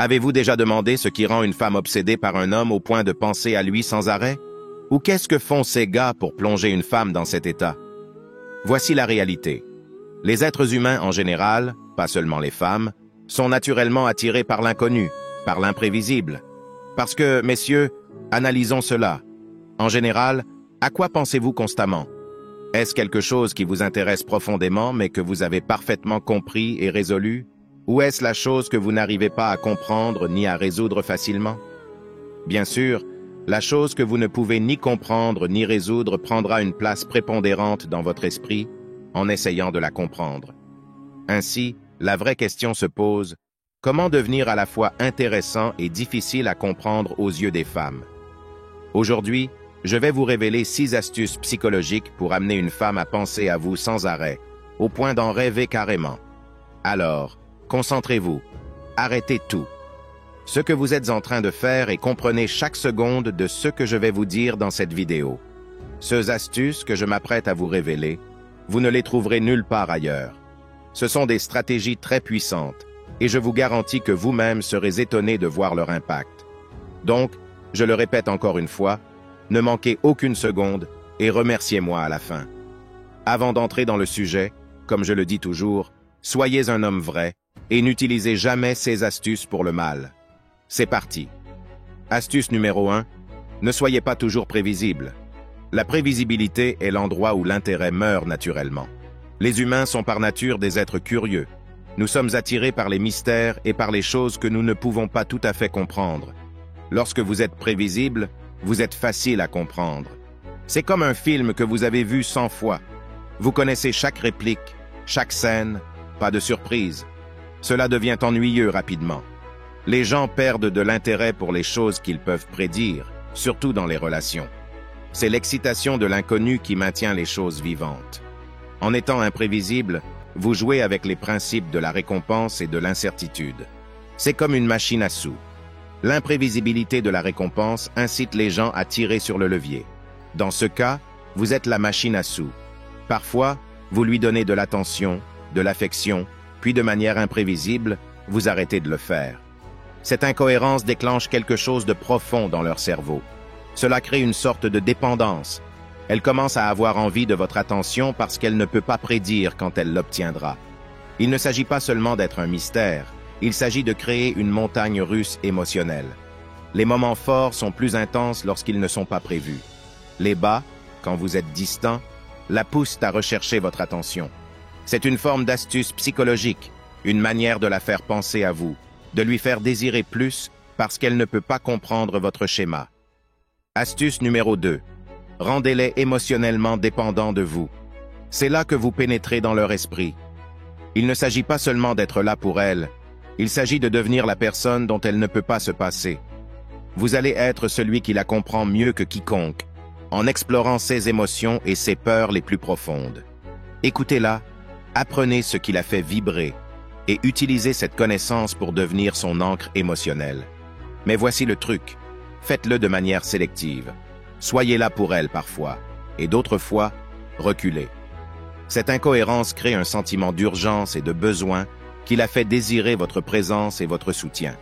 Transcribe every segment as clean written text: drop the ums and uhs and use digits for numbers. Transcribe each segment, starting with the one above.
Avez-vous déjà demandé ce qui rend une femme obsédée par un homme au point de penser à lui sans arrêt? Ou qu'est-ce que font ces gars pour plonger une femme dans cet état? Voici la réalité. Les êtres humains en général, pas seulement les femmes, sont naturellement attirés par l'inconnu, par l'imprévisible. Parce que, messieurs, analysons cela. En général, à quoi pensez-vous constamment? Est-ce quelque chose qui vous intéresse profondément mais que vous avez parfaitement compris et résolu? Ou est-ce la chose que vous n'arrivez pas à comprendre ni à résoudre facilement? Bien sûr, la chose que vous ne pouvez ni comprendre ni résoudre prendra une place prépondérante dans votre esprit en essayant de la comprendre. Ainsi, la vraie question se pose, comment devenir à la fois intéressant et difficile à comprendre aux yeux des femmes? Aujourd'hui, je vais vous révéler 6 astuces psychologiques pour amener une femme à penser à vous sans arrêt, au point d'en rêver carrément. Alors, concentrez-vous, arrêtez tout. Ce que vous êtes en train de faire et comprenez chaque seconde de ce que je vais vous dire dans cette vidéo. Ces astuces que je m'apprête à vous révéler, vous ne les trouverez nulle part ailleurs. Ce sont des stratégies très puissantes et je vous garantis que vous-même serez étonné de voir leur impact. Donc, je le répète encore une fois, ne manquez aucune seconde et remerciez-moi à la fin. Avant d'entrer dans le sujet, comme je le dis toujours, soyez un homme vrai et n'utilisez jamais ces astuces pour le mal. C'est parti. Astuce numéro 1. Ne soyez pas toujours prévisible. La prévisibilité est l'endroit où l'intérêt meurt naturellement. Les humains sont par nature des êtres curieux. Nous sommes attirés par les mystères et par les choses que nous ne pouvons pas tout à fait comprendre. Lorsque vous êtes prévisible, vous êtes facile à comprendre. C'est comme un film que vous avez vu 100 fois. Vous connaissez chaque réplique, chaque scène, pas de surprise. Cela devient ennuyeux rapidement. Les gens perdent de l'intérêt pour les choses qu'ils peuvent prédire, surtout dans les relations. C'est l'excitation de l'inconnu qui maintient les choses vivantes. En étant imprévisible, vous jouez avec les principes de la récompense et de l'incertitude. C'est comme une machine à sous. L'imprévisibilité de la récompense incite les gens à tirer sur le levier. Dans ce cas, vous êtes la machine à sous. Parfois, vous lui donnez de l'attention, de l'affection, puis de manière imprévisible, vous arrêtez de le faire. Cette incohérence déclenche quelque chose de profond dans leur cerveau. Cela crée une sorte de dépendance. Elle commence à avoir envie de votre attention parce qu'elle ne peut pas prédire quand elle l'obtiendra. Il ne s'agit pas seulement d'être un mystère, il s'agit de créer une montagne russe émotionnelle. Les moments forts sont plus intenses lorsqu'ils ne sont pas prévus. Les bas, quand vous êtes distant, la poussent à rechercher votre attention. C'est une forme d'astuce psychologique, une manière de la faire penser à vous, de lui faire désirer plus parce qu'elle ne peut pas comprendre votre schéma. Astuce numéro 2. Rendez-les émotionnellement dépendants de vous. C'est là que vous pénétrez dans leur esprit. Il ne s'agit pas seulement d'être là pour elle, il s'agit de devenir la personne dont elle ne peut pas se passer. Vous allez être celui qui la comprend mieux que quiconque, en explorant ses émotions et ses peurs les plus profondes. Écoutez-la, apprenez ce qui la fait vibrer, et utilisez cette connaissance pour devenir son ancre émotionnelle. Mais voici le truc, faites-le de manière sélective. Soyez là pour elle parfois, et d'autres fois, reculez. Cette incohérence crée un sentiment d'urgence et de besoin qui la fait désirer votre présence et votre soutien.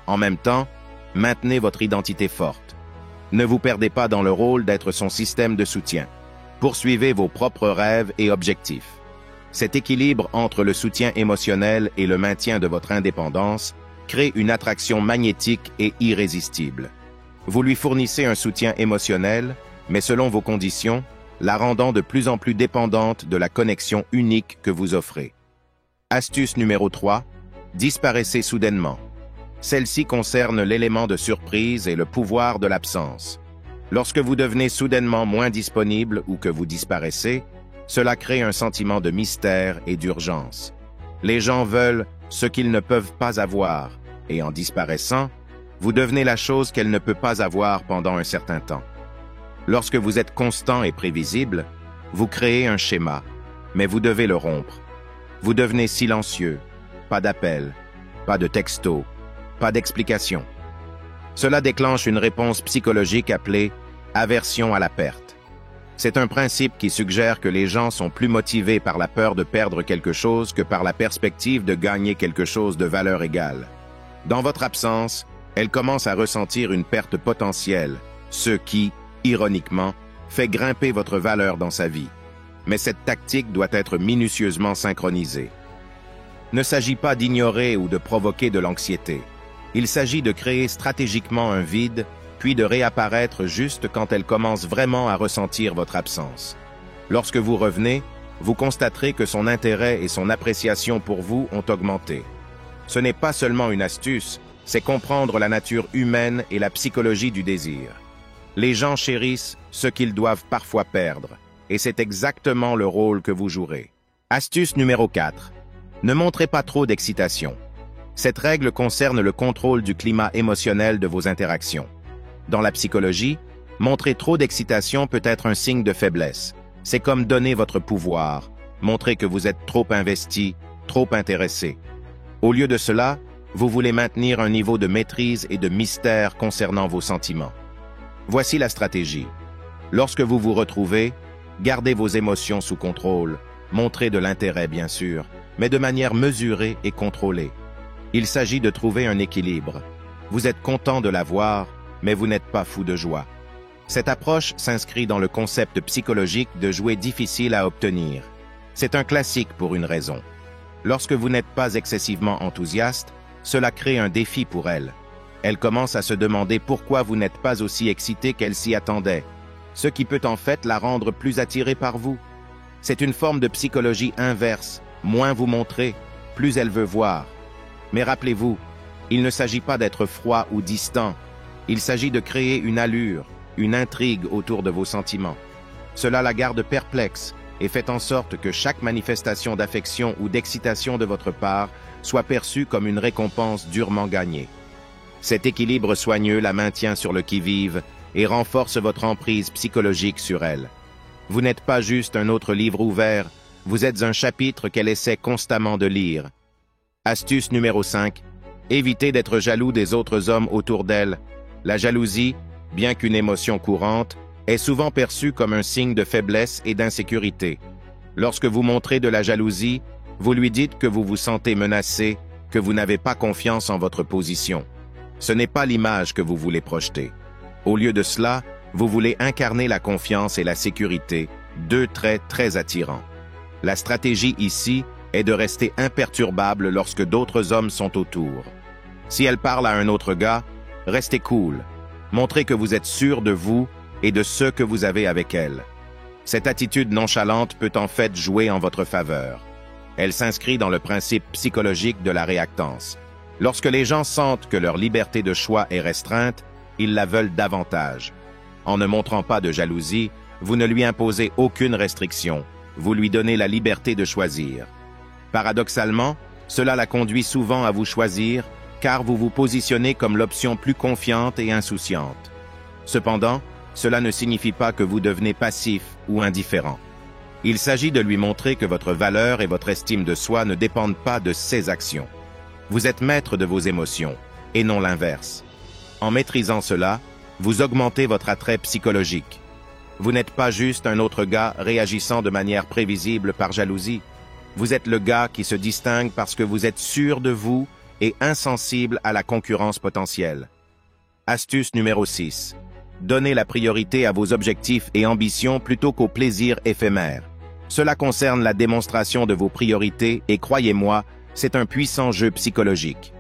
En même temps, maintenez votre identité forte. Ne vous perdez pas dans le rôle d'être son système de soutien. Poursuivez vos propres rêves et objectifs. Cet équilibre entre le soutien émotionnel et le maintien de votre indépendance crée une attraction magnétique et irrésistible. Vous lui fournissez un soutien émotionnel, mais selon vos conditions, la rendant de plus en plus dépendante de la connexion unique que vous offrez. Astuce numéro 3. Disparaissez soudainement. Celle-ci concerne l'élément de surprise et le pouvoir de l'absence. Lorsque vous devenez soudainement moins disponible ou que vous disparaissez, cela crée un sentiment de mystère et d'urgence. Les gens veulent ce qu'ils ne peuvent pas avoir, et en disparaissant, vous devenez la chose qu'elle ne peut pas avoir pendant un certain temps. Lorsque vous êtes constant et prévisible, vous créez un schéma, mais vous devez le rompre. Vous devenez silencieux, pas d'appel, pas de texto, pas d'explication. Cela déclenche une réponse psychologique appelée aversion à la perte. C'est un principe qui suggère que les gens sont plus motivés par la peur de perdre quelque chose que par la perspective de gagner quelque chose de valeur égale. Dans votre absence, elle commence à ressentir une perte potentielle, ce qui, ironiquement, fait grimper votre valeur dans sa vie. Mais cette tactique doit être minutieusement synchronisée. Ne s'agit pas d'ignorer ou de provoquer de l'anxiété. Il s'agit de créer stratégiquement un vide, puis de réapparaître juste quand elle commence vraiment à ressentir votre absence. Lorsque vous revenez, vous constaterez que son intérêt et son appréciation pour vous ont augmenté. Ce n'est pas seulement une astuce, c'est comprendre la nature humaine et la psychologie du désir. Les gens chérissent ce qu'ils doivent parfois perdre, et c'est exactement le rôle que vous jouerez. Astuce numéro 4. Ne montrez pas trop d'excitation. Cette règle concerne le contrôle du climat émotionnel de vos interactions. Dans la psychologie, montrer trop d'excitation peut être un signe de faiblesse. C'est comme donner votre pouvoir, montrer que vous êtes trop investi, trop intéressé. Au lieu de cela, vous voulez maintenir un niveau de maîtrise et de mystère concernant vos sentiments. Voici la stratégie. Lorsque vous vous retrouvez, gardez vos émotions sous contrôle, montrez de l'intérêt bien sûr, mais de manière mesurée et contrôlée. Il s'agit de trouver un équilibre. Vous êtes content de la voir, mais vous n'êtes pas fou de joie. Cette approche s'inscrit dans le concept psychologique de jouer difficile à obtenir. C'est un classique pour une raison. Lorsque vous n'êtes pas excessivement enthousiaste, cela crée un défi pour elle. Elle commence à se demander pourquoi vous n'êtes pas aussi excité qu'elle s'y attendait, ce qui peut en fait la rendre plus attirée par vous. C'est une forme de psychologie inverse. Moins vous montrez, plus elle veut voir. Mais rappelez-vous, il ne s'agit pas d'être froid ou distant. Il s'agit de créer une allure, une intrigue autour de vos sentiments. Cela la garde perplexe et fait en sorte que chaque manifestation d'affection ou d'excitation de votre part soit perçue comme une récompense durement gagnée. Cet équilibre soigneux la maintient sur le qui-vive et renforce votre emprise psychologique sur elle. Vous n'êtes pas juste un autre livre ouvert, vous êtes un chapitre qu'elle essaie constamment de lire. Astuce numéro 5. Évitez d'être jaloux des autres hommes autour d'elle. La jalousie, bien qu'une émotion courante, est souvent perçue comme un signe de faiblesse et d'insécurité. Lorsque vous montrez de la jalousie, vous lui dites que vous vous sentez menacé, que vous n'avez pas confiance en votre position. Ce n'est pas l'image que vous voulez projeter. Au lieu de cela, vous voulez incarner la confiance et la sécurité, deux traits très attirants. La stratégie ici est de rester imperturbable lorsque d'autres hommes sont autour. Si elle parle à un autre gars, restez cool. Montrez que vous êtes sûr de vous et de ce que vous avez avec elle. Cette attitude nonchalante peut en fait jouer en votre faveur. Elle s'inscrit dans le principe psychologique de la réactance. Lorsque les gens sentent que leur liberté de choix est restreinte, ils la veulent davantage. En ne montrant pas de jalousie, vous ne lui imposez aucune restriction. Vous lui donnez la liberté de choisir. Paradoxalement, cela la conduit souvent à vous choisir, car vous vous positionnez comme l'option plus confiante et insouciante. Cependant, cela ne signifie pas que vous devenez passif ou indifférent. Il s'agit de lui montrer que votre valeur et votre estime de soi ne dépendent pas de ses actions. Vous êtes maître de vos émotions, et non l'inverse. En maîtrisant cela, vous augmentez votre attrait psychologique. Vous n'êtes pas juste un autre gars réagissant de manière prévisible par jalousie. Vous êtes le gars qui se distingue parce que vous êtes sûr de vous et insensible à la concurrence potentielle. Astuce numéro 6. Donnez la priorité à vos objectifs et ambitions plutôt qu'aux plaisirs éphémères. Cela concerne la démonstration de vos priorités et croyez-moi, c'est un puissant jeu psychologique.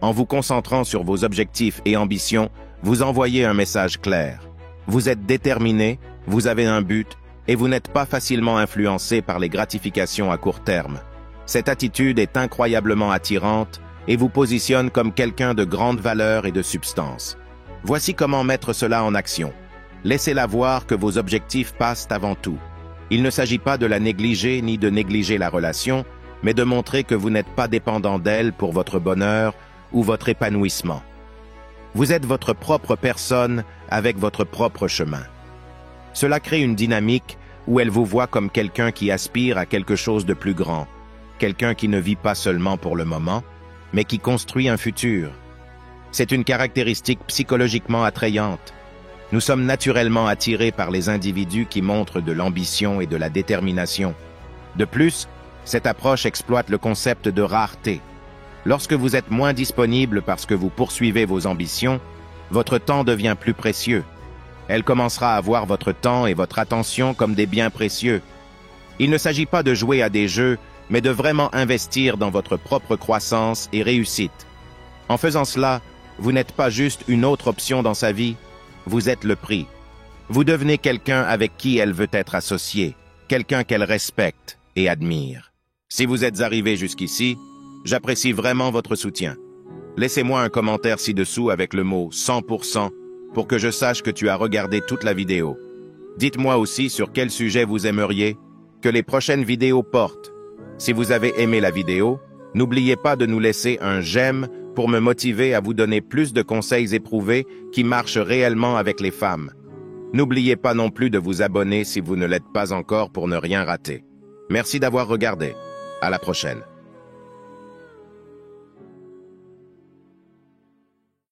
En vous concentrant sur vos objectifs et ambitions, vous envoyez un message clair. Vous êtes déterminé, vous avez un but, et vous n'êtes pas facilement influencé par les gratifications à court terme. Cette attitude est incroyablement attirante et vous positionne comme quelqu'un de grande valeur et de substance. Voici comment mettre cela en action. Laissez-la voir que vos objectifs passent avant tout. Il ne s'agit pas de la négliger ni de négliger la relation, mais de montrer que vous n'êtes pas dépendant d'elle pour votre bonheur ou votre épanouissement. Vous êtes votre propre personne avec votre propre chemin. Cela crée une dynamique où elle vous voit comme quelqu'un qui aspire à quelque chose de plus grand, quelqu'un qui ne vit pas seulement pour le moment, mais qui construit un futur. C'est une caractéristique psychologiquement attrayante. Nous sommes naturellement attirés par les individus qui montrent de l'ambition et de la détermination. De plus, cette approche exploite le concept de rareté. Lorsque vous êtes moins disponible parce que vous poursuivez vos ambitions, votre temps devient plus précieux. Elle commencera à voir votre temps et votre attention comme des biens précieux. Il ne s'agit pas de jouer à des jeux, mais de vraiment investir dans votre propre croissance et réussite. En faisant cela, vous n'êtes pas juste une autre option dans sa vie, vous êtes le prix. Vous devenez quelqu'un avec qui elle veut être associée, quelqu'un qu'elle respecte et admire. Si vous êtes arrivé jusqu'ici, j'apprécie vraiment votre soutien. Laissez-moi un commentaire ci-dessous avec le mot 100% pour que je sache que tu as regardé toute la vidéo. Dites-moi aussi sur quel sujet vous aimeriez que les prochaines vidéos portent. Si vous avez aimé la vidéo, n'oubliez pas de nous laisser un j'aime pour me motiver à vous donner plus de conseils éprouvés qui marchent réellement avec les femmes. N'oubliez pas non plus de vous abonner si vous ne l'êtes pas encore pour ne rien rater. Merci d'avoir regardé. À la prochaine.